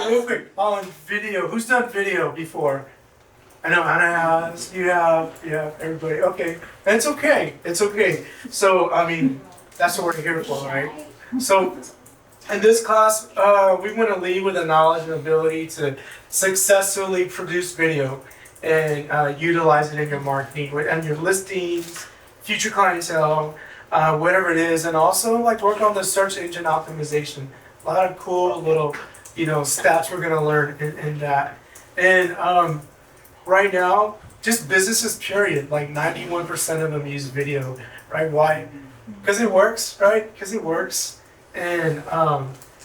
real quick, on video, who's done video before? I know Anna has, you have, everybody, okay. It's okay, it's okay. So, I mean, that's what we're here for, right? So, in this class, we want to lead with the knowledge and ability to successfully produce video and utilize it in your marketing and your listings, future clientele, whatever it is, and also like work on the search engine optimization. A lot of cool little, stats we're gonna learn in that. And right now, just businesses period, like 91% of them use video, right? Why? Because it works, right? Because it works, and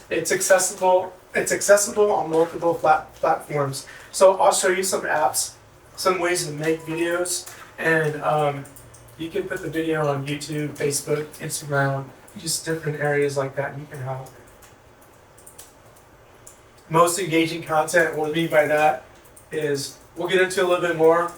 it's accessible. It's accessible on multiple platforms. So I'll show you some apps, some ways to make videos, and you can put the video on YouTube, Facebook, Instagram, just different areas like that you can have. Most engaging content, what I mean by that is, we'll get into a little bit more.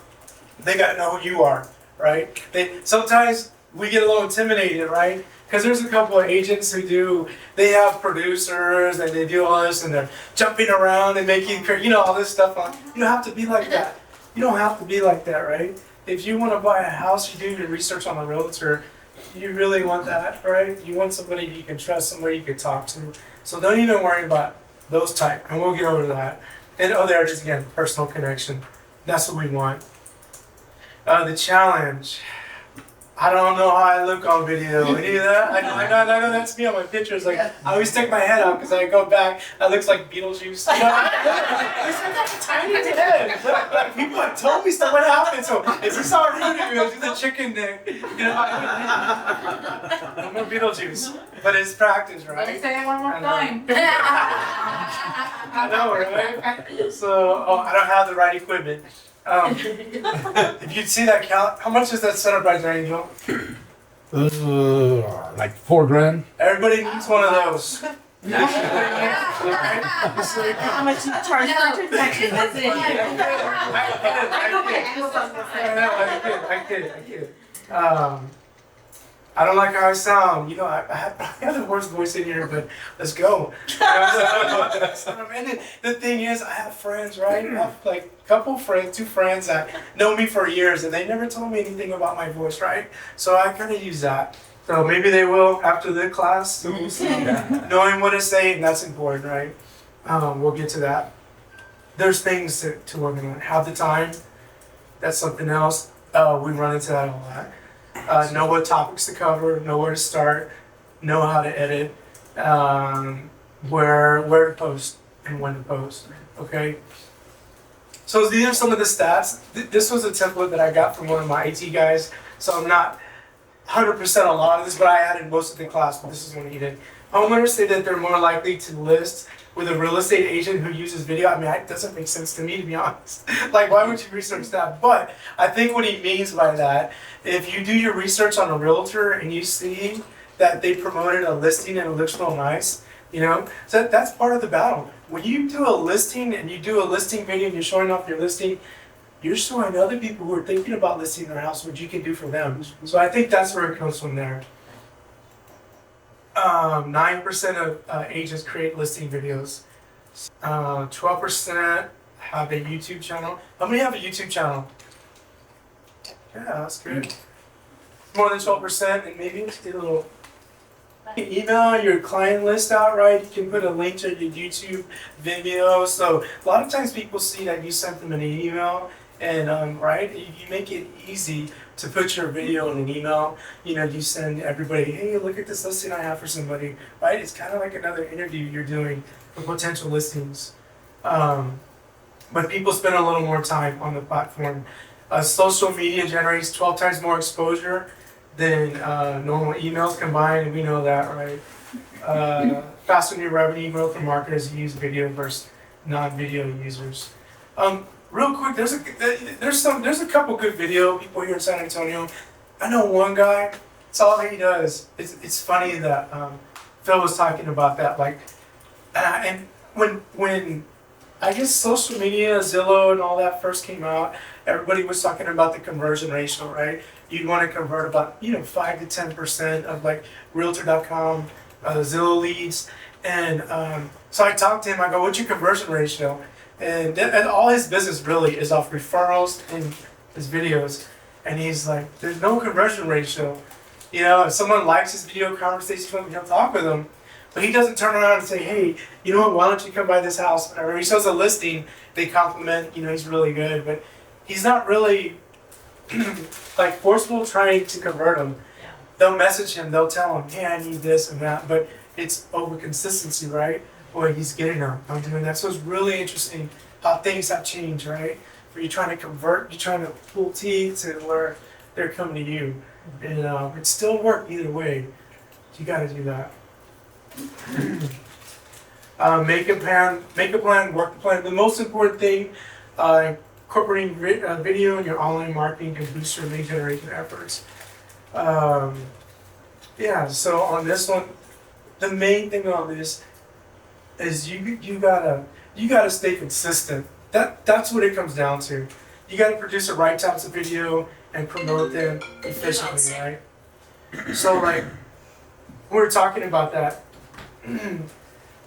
They gotta know who you are, right? Sometimes we get a little intimidated, right? Because there's a couple of agents who they have producers and they do all this and they're jumping around and making, all this stuff on. You don't have to be like that. You don't have to be like that, right? If you want to buy a house, you do your research on a realtor. You really want that, right? You want somebody you can trust, somebody you can talk to. So don't even worry about those type, and we'll get over that. And there it is again, personal connection. That's what we want. The challenge. I don't know how I look on video. Any of that? I know that's me on my pictures. Like I always stick my head out because I go back. I looks like Beetlejuice. That's a tiny head. Like, people have told me stuff. What happened? So if you saw Rudy, it was the chicken neck. I'm a Beetlejuice, but it's practice, right? Let me say it one more time. I know, right? So I don't have the right equipment. If you'd see that count, how much is that setup right there, Angel? Like $4,000. Everybody needs one of those. How much you charge per transaction? That's it. I kid. I don't like how I sound. I have the worst voice in here, but let's go. And the thing is, I have friends, right? I have like two friends that know me for years, and they never told me anything about my voice, right? So I kind of use that. So maybe they will after the class. Knowing what to say, and that's important, right? We'll get to that. There's things to work on. Have the time. That's something else. We run into that a lot. Know what topics to cover, know where to start, know how to edit, where to post and when to post, okay? So these are some of the stats. This was a template that I got from one of my IT guys, so I'm not 100% a lot of this, but I added most of the class, but this is what he did. Homeowners say that they're more likely to list with a real estate agent who uses video. I mean, it doesn't make sense to me, to be honest. Like, why would you research that? But I think what he means by that, if you do your research on a realtor and you see that they promoted a listing and it looks real nice, so that's part of the battle. When you do a listing and you do a listing video and you're showing off your listing, you're showing other people who are thinking about listing their house what you can do for them. So I think that's where it comes from there. 9% of agents create listing videos. 12% have a YouTube channel. How many have a YouTube channel? Yeah, that's good. More than 12%, and maybe just a little. You can email your client list out, right? You can put a link to your YouTube video. So a lot of times people see that you sent them an email, and right, you make it easy to put your video in an email. You send everybody, hey, look at this listing I have for somebody, right? It's kind of like another interview you're doing for potential listings. But people spend a little more time on the platform. Social media generates 12 times more exposure than normal emails combined, and we know that, right? Faster new revenue growth for marketers who use video versus non-video users. Real quick, there's a couple good video people here in San Antonio. I know one guy. That's all he does. It's funny that Phil was talking about that. Like, and when I guess social media, Zillow, and all that first came out, everybody was talking about the conversion ratio, right? You'd want to convert about 5 to 10% of like Realtor.com Zillow leads. And so I talked to him, I go, what's your conversion ratio? And all his business really is off referrals and his videos. And he's like, there's no conversion ratio. You know, if someone likes his video conversations with him, he'll talk with them. But he doesn't turn around and say, hey, you know what, why don't you come buy this house? Or he shows a listing, they compliment, you know, he's really good. But he's not really like forceful trying to convert them. They'll message him, they'll tell him, hey, I need this and that. But it's over consistency, right? Boy, he's getting them. I'm doing that. So it's really interesting how things have changed, right? Where you're trying to convert, you're trying to pull teeth to where they're coming to you. And it still works either way. You got to do that. Make a plan, work the plan. The most important thing, incorporating video in your online marketing can boost your lead generation efforts. Yeah, so on this one, the main thing on this is you gotta stay consistent. That's what it comes down to. You gotta produce the right types of video and promote them efficiently, right? So like we're talking about that.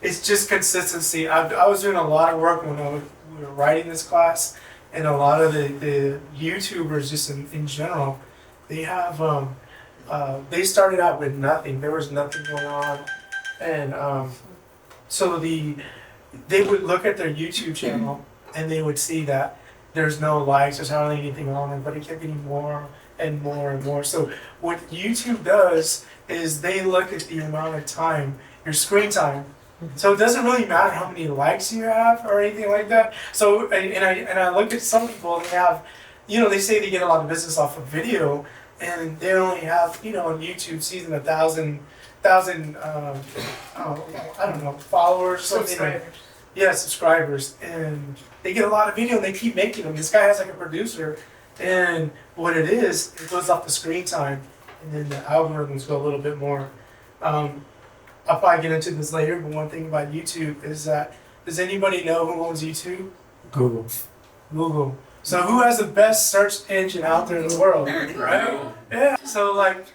It's just consistency. I was doing a lot of work when we were writing this class, and a lot of the YouTubers just in general, they have they started out with nothing. There was nothing going on, and so they would look at their YouTube channel and they would see that there's no likes, there's hardly anything on it, but it kept getting more and more and more. So what YouTube does is they look at the amount of time, your screen time. So it doesn't really matter how many likes you have or anything like that. So and I look at some people, they have, you know, they say they get a lot of business off of video, and they only have, you know, on YouTube season 1,000 I don't know, followers, something. Subscribers. Yeah, subscribers, and they get a lot of video and they keep making them. This guy has like a producer, and what it is, it goes off the screen time, and then the algorithms go a little bit more. I'll probably get into this later, but one thing about YouTube is that, does anybody know who owns YouTube? Google. Google. So who has the best search engine out there in the world, right? Yeah. So like,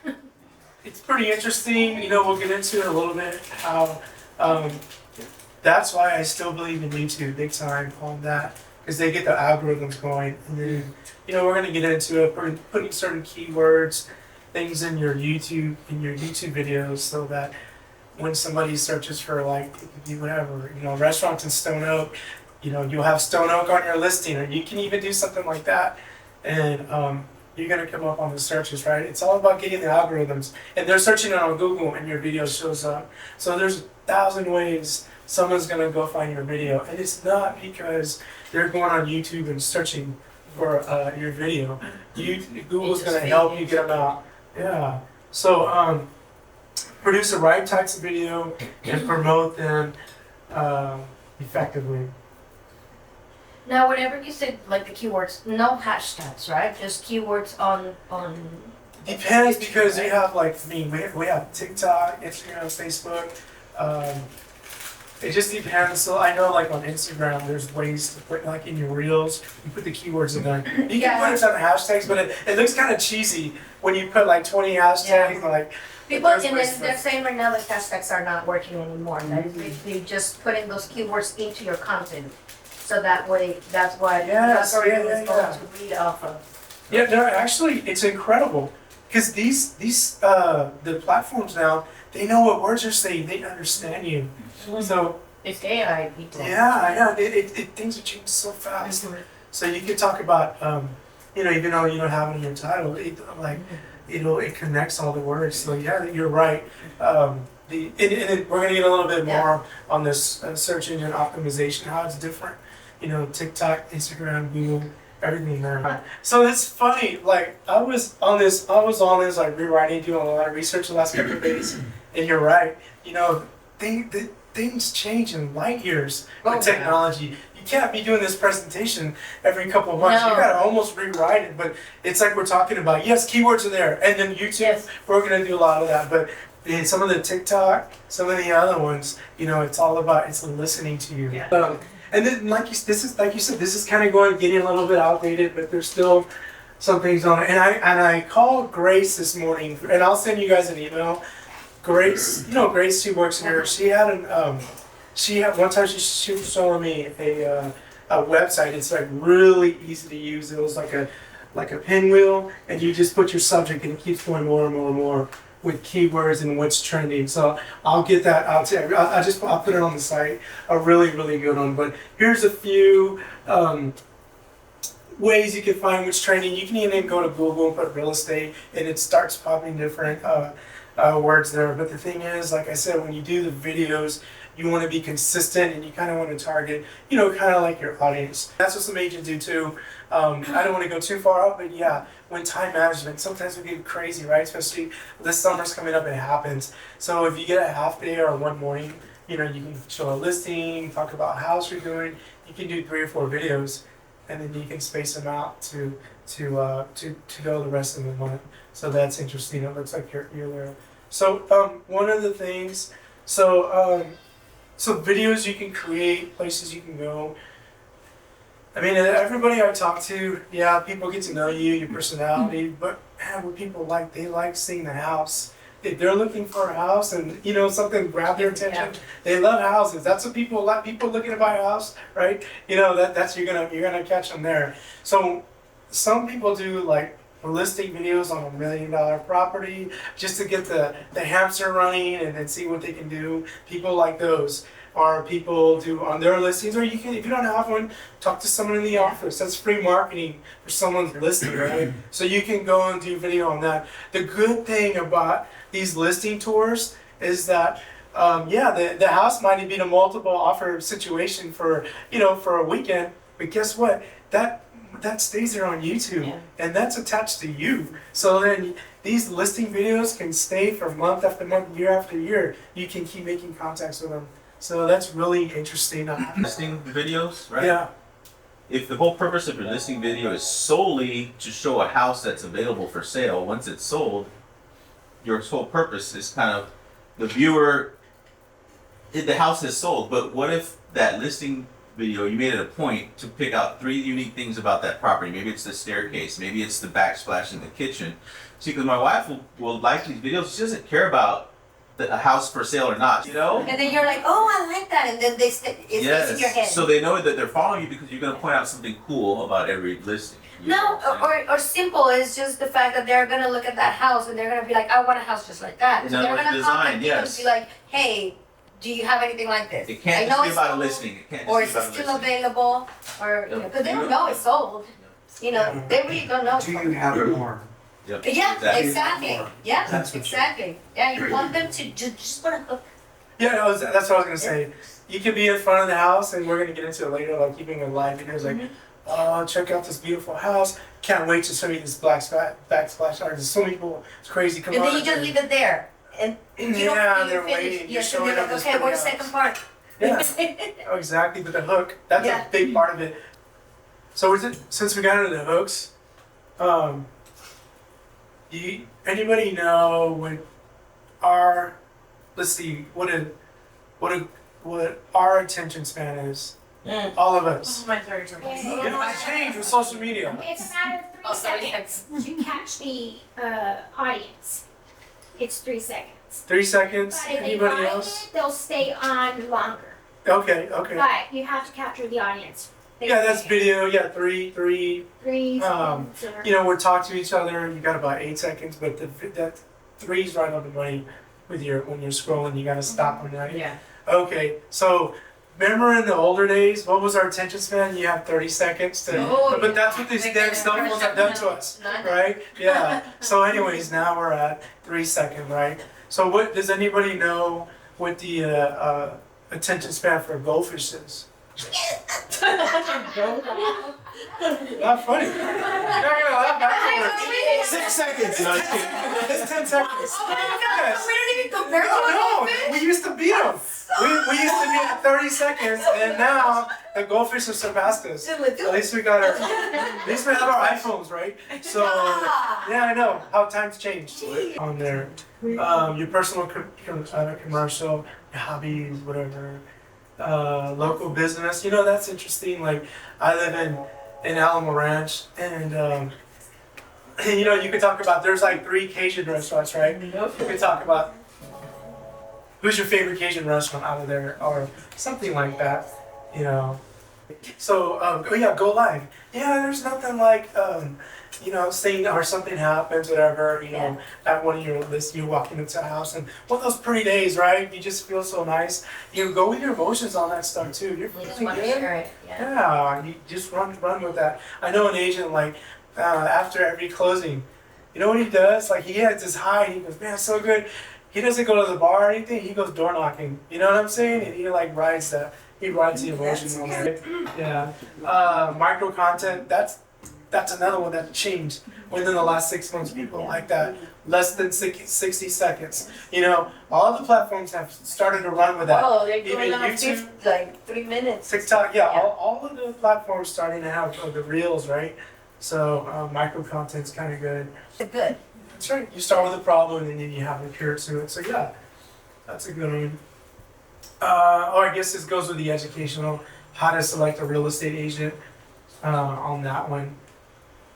it's pretty interesting. You know, we'll get into it a little bit. How that's why I still believe in YouTube big time on that, because they get the algorithms going, and then you know we're gonna get into it, putting certain keywords, things in your YouTube videos, so that when somebody searches for like it could be whatever, you know, restaurants in Stone Oak, you know, you'll have Stone Oak on your listing, or you can even do something like that, and you're gonna come up on the searches, right? It's all about getting the algorithms, and they're searching it on Google, and your video shows up. So there's 1,000 ways someone's gonna go find your video, and it's not because they're going on YouTube and searching for your video. Google's gonna help you get them out. Yeah. So produce the right types of video and promote them effectively. Now, whenever you say like the keywords, no hashtags, right? Just keywords on. Depends, because you have like, I mean, we have TikTok, Instagram, Facebook. It just depends. So I know like on Instagram, there's ways to put like in your reels, you put the keywords in there. You can put some hashtags, but it looks kind of cheesy when you put like 20 hashtags. Like People, and then they're saying right now that hashtags are not working anymore. They just putting those keywords into your content. So that way, that's why the algorithm is going to read off of. Yeah, no, actually, it's incredible, because the platforms now, they know what words you're saying, they understand you. So It's AI people. yeah, things are changing so fast. So you can talk about, you know, even though you don't have it in your title, it connects all the words. So yeah, you're right. We're gonna get a little bit more on this search engine optimization, how it's different. You know, TikTok, Instagram, Google, everything there. So it's funny, like I was on this like rewriting, doing a lot of research the last couple of days, and you're right. You know, things change in light years with technology. You can't be doing this presentation every couple of months. No. You gotta almost rewrite it. But it's like we're talking about. Yes, keywords are there, and then YouTube. We're gonna do a lot of that, but. Some of the TikTok, some of the other ones, you know, it's all about listening to you. Yeah. And then, like you said, this is kind of getting a little bit outdated, but there's still some things on it. And I called Grace this morning, and I'll send you guys an email. Grace, Grace, she works here. She had one time she was showing me a website. It's like really easy to use. It was like a pinwheel, and you just put your subject, and it keeps going more and more and more with keywords and what's trending. So I'll get that out to you. I'll put it on the site. A really, really good one. But here's a few ways you can find what's trending. You can even go to Google and put real estate, and it starts popping different words there. But the thing is, like I said, when you do the videos, you want to be consistent, and you kind of want to target, kind of like your audience. That's what some agents do too. I don't want to go too far out, but yeah, when time management, sometimes we get crazy, right? Especially this summer's coming up, it happens. So if you get a half day or one morning, you can show a listing, talk about a house you're doing. You can do 3 or 4 videos, and then you can space them out to go the rest of the month. So that's interesting. It looks like you're there. So one of the things, so videos you can create, places you can go. I mean, everybody I talk to, yeah, people get to know you, your personality, but man, what people like, they like seeing the house. If they're looking for a house and something grab their attention, they love houses. That's what people like. People looking to buy a house, right? That's you're gonna catch them there. So some people do like listing videos on $1 million property just to get the hamster running and then see what they can do. People like those. Or people do on their listings, or you can, if you don't have one, talk to someone in the office. That's free marketing for someone's listing, right? So you can go and do video on that. The good thing about these listing tours is that, the house might be in a multiple offer situation for a weekend, but guess what? That stays there on YouTube, and that's attached to you. So then these listing videos can stay for month after month, year after year. You can keep making contacts with them. So that's really interesting. Listing videos, right? Yeah. If the whole purpose of your listing video is solely to show a house that's available for sale, once it's sold, your sole purpose is kind of the viewer, the house is sold, but what if that listing video, you made it a point to pick out 3 unique things about that property? Maybe it's the staircase, maybe it's the backsplash in the kitchen. See, because my wife will like these videos, she doesn't care about a house for sale or not, And then you're like, oh, I like that, and then it's in your head. So they know that they're following you because you're going to point out something cool about every listing. No, or simple is just the fact that they're gonna look at that house and they're gonna be like, I want a house just like that. In So other they're words, gonna design, contact you and be like, hey, do you have anything like this? It can't just be about a listing. It can't Or just is be it about a still listing. available? Or because they don't know it's sold. They really don't know. Do you have more? Yep. Yeah, exactly. Yeah, That's what exactly. Yeah, you want them to just want to. Yeah, that's what I was gonna say. You could be in front of the house, and we're gonna get into it later, like keeping it live videos, like, oh, check out this beautiful house. Can't wait to show you this backsplash art. There's so many people. It's crazy. Come And on. then you just leave it there, and you don't Yeah, feel they're finished. waiting. You're Yes, and showing you're them like, this okay, where's the pretty second part? Yeah. Oh, exactly. But the hook, that's Yeah. a big part of it. So since we got into the hooks, anybody know what our attention span is? All of us. My third turn. It might change with social media. It's a matter of 3 seconds to catch the audience. It's 3 seconds. 3 seconds. But if they Anybody find else? it, they'll stay on longer. Okay. But you have to capture the audience. Yeah, that's video. Yeah, three. 3 seconds. Or, We're talking to each other. You got about 8 seconds, but that 3's right on the money when you're scrolling. You got to stop when you're. Yeah. Okay, so remember in the older days, what was our attention span? You have 30 seconds to. But that's what these damn cell phones have done to us, right? Yeah. So, anyways, now we're at 3 seconds, right? So, what does anybody know what the attention span for a goldfish is? Not funny. You're not gonna laugh afterwards. 6 seconds. No, it's kidding. It's 10 seconds. Yes. We don't even compare to a No, goldfish. we used to beat them. We used to be at 30 seconds, and now the goldfish have surpassed us. At least we have our iPhones, right? So yeah, I know how times changed on there. Your personal commercial, your hobbies, whatever. Local business, that's interesting. Like I live in Alamo Ranch, and you could talk about there's like 3 Cajun restaurants, right? You could talk about who's your favorite Cajun restaurant out of there, or something like that, you know. So, oh yeah, go live. Yeah, there's nothing like, you know, saying or something happens, whatever, you know, at one of your lists, you're walking into a house, and one of those pretty days, right? You just feel so nice. You go with your emotions on that stuff too. You're You just feeling want to good. share it, yeah. Yeah, you just run with that. I know an agent, like, after every closing, you know what he does? Like, he has this high, and he goes, man, so good. He doesn't go to the bar or anything, he goes door knocking. You know what I'm saying? And he, like, rides the emotions on it. Yeah. Micro content, that's another one that changed within the last 6 months. People like that. Less than 60 seconds. You know, all the platforms have started to run with that. Oh, they're going Even on YouTube, like 3 minutes. TikTok, yeah, all of the platforms starting to have the reels, right? So micro content's kind of good. It's good. That's right. You start with a problem and then you have a cure to it. So yeah, that's a good one. I guess this goes with the educational, how to select a real estate agent on that one.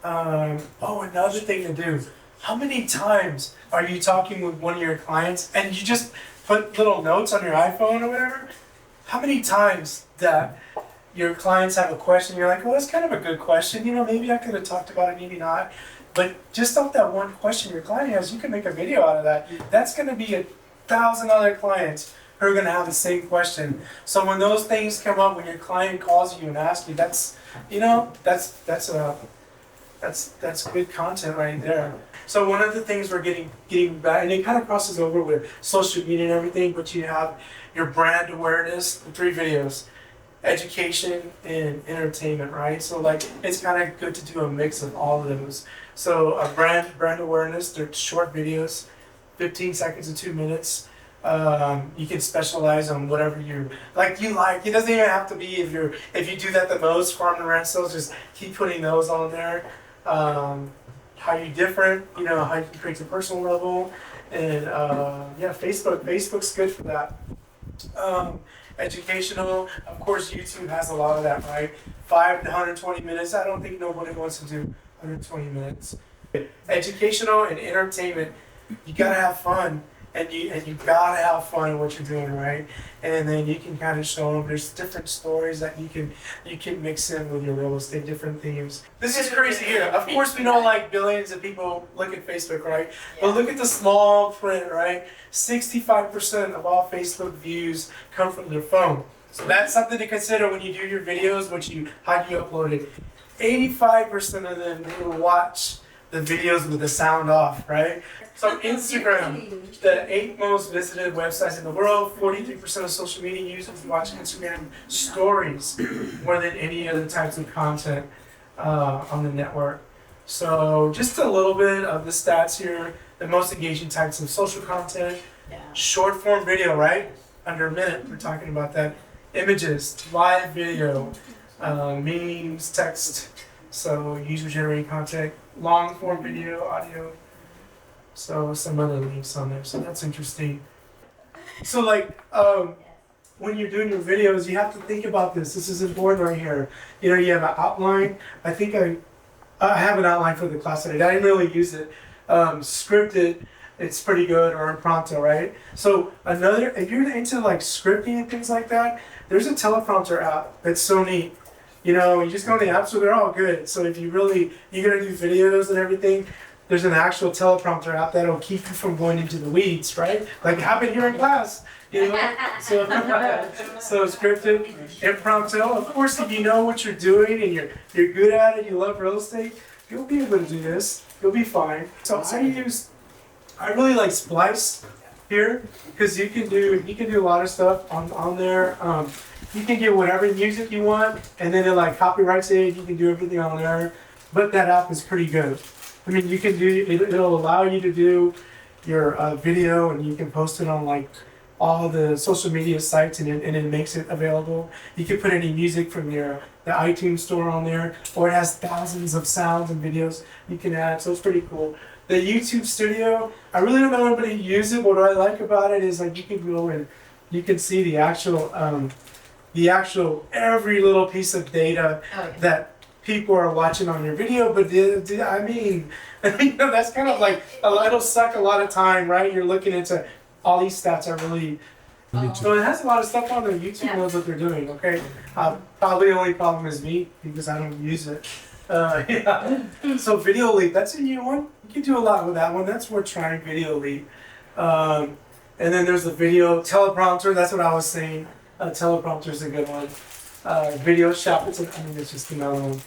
Another thing to do. How many times are you talking with one of your clients and you just put little notes on your iPhone or whatever? How many times that your clients have a question, you're like, well, that's kind of a good question. You know, maybe I could have talked about it, maybe not. But just off that one question your client has, you can make a video out of that. That's going to be 1,000 other clients who are going to have the same question. So when those things come up, when your client calls you and asks you, that's good content right there. So one of the things we're getting back, and it kind of crosses over with social media and everything, but you have your brand awareness, the 3 videos, education and entertainment, right? So like it's kind of good to do a mix of all of those. So a brand awareness, they're short videos, 15 seconds to 2 minutes. You can specialize on whatever you like. It doesn't even have to be if you do that the most, farm and rentals, just keep putting those on there. How you different, you know, how you can create a personal level, and Facebook's good for that. Educational, of course, YouTube has a lot of that, right? 5 to 120 minutes. I don't think nobody wants to do 120 minutes. Educational and entertainment, you gotta have fun. And you gotta have fun in what you're doing, right? And then you can kind of show them there's different stories that you can mix in with your real estate, different themes. This is crazy here. Of course, we know like billions of people look at Facebook, right? Yeah. But look at the small print, right? 65% of all Facebook views come from their phone. So that's something to consider when you do your videos, how you upload it. 85% of them will watch the videos with the sound off, right? So Instagram, the 8 most visited websites in the world, 43% of social media users watch Instagram stories more than any other types of content on the network. So just a little bit of the stats here. The most engaging types of social content, short form video, right? Under a minute, we're talking about that. Images, live video, memes, text, so user generated content, long form video, audio. So some other links on there, so that's interesting. So like when you're doing your videos, you have to think about this. This is important right here. You know, you have an outline. I think I have an outline for the class today. I didn't really use it. Scripted, it's pretty good, or impromptu, right? So if you're into like scripting and things like that, there's a teleprompter app that's so neat. You know, you just go on the app, so they're all good. So if you're gonna do videos and everything, there's an actual teleprompter app that'll keep you from going into the weeds, right? Like happened here in class, you know? So scripted, impromptu. Of course, if you know what you're doing and you're good at it, you love real estate, you'll be able to do this. You'll be fine. So I really like Splice here because you can do a lot of stuff on there. You can get whatever music you want, and then it like copyrights it. You can do everything on there, but that app is pretty good. I mean, you can it'll allow you to do your video, and you can post it on like all the social media sites, and it makes it available. You can put any music from the iTunes store on there, or it has thousands of sounds and videos you can add, so it's pretty cool. The YouTube Studio, I really don't know anybody who uses it. What I like about it is like you can go and you can see the actual every little piece of data that people are watching on your video, but I mean, you know, that's kind of like, it'll suck a lot of time, right? You're looking into all these stats are really. So it has a lot of stuff on there. YouTube knows what they're doing. Okay, probably the only problem is me because I don't use it. Yeah. So Video Leap, that's a new one. You can do a lot with that one. That's worth trying. Video Leap. And then there's the video teleprompter. That's what I was saying. Teleprompter is a good one. Video Shop. It's just another one.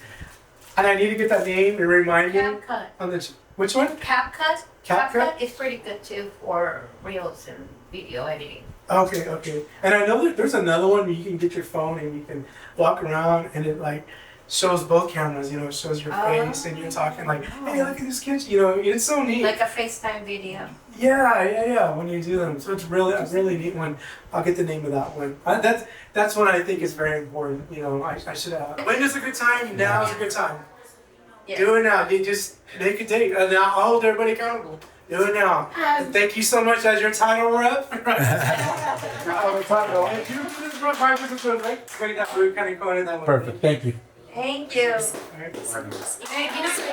And I need to get that name and remind me CapCut. on the which one? CapCut. CapCut? is pretty good too for reels and video editing. Okay. And I know that there's another one where you can get your phone and you can walk around and it like shows both cameras, you know, it shows your face and you're talking like, hey, look at this kitchen, you know, it's so neat. Like a FaceTime video. Yeah, when you do them. So it's really a really neat one. I'll get the name of that one. That's one I think is very important, you know, I should when is a good time? Now is a good time. Yeah. Do it now. You just make a date. And now I'll hold everybody accountable. Do it now. Thank you so much as your title rep. If you do this for 5 minutes, right? We're kind of going in that way. Perfect. Thank you. Thank you. All right. Thank you.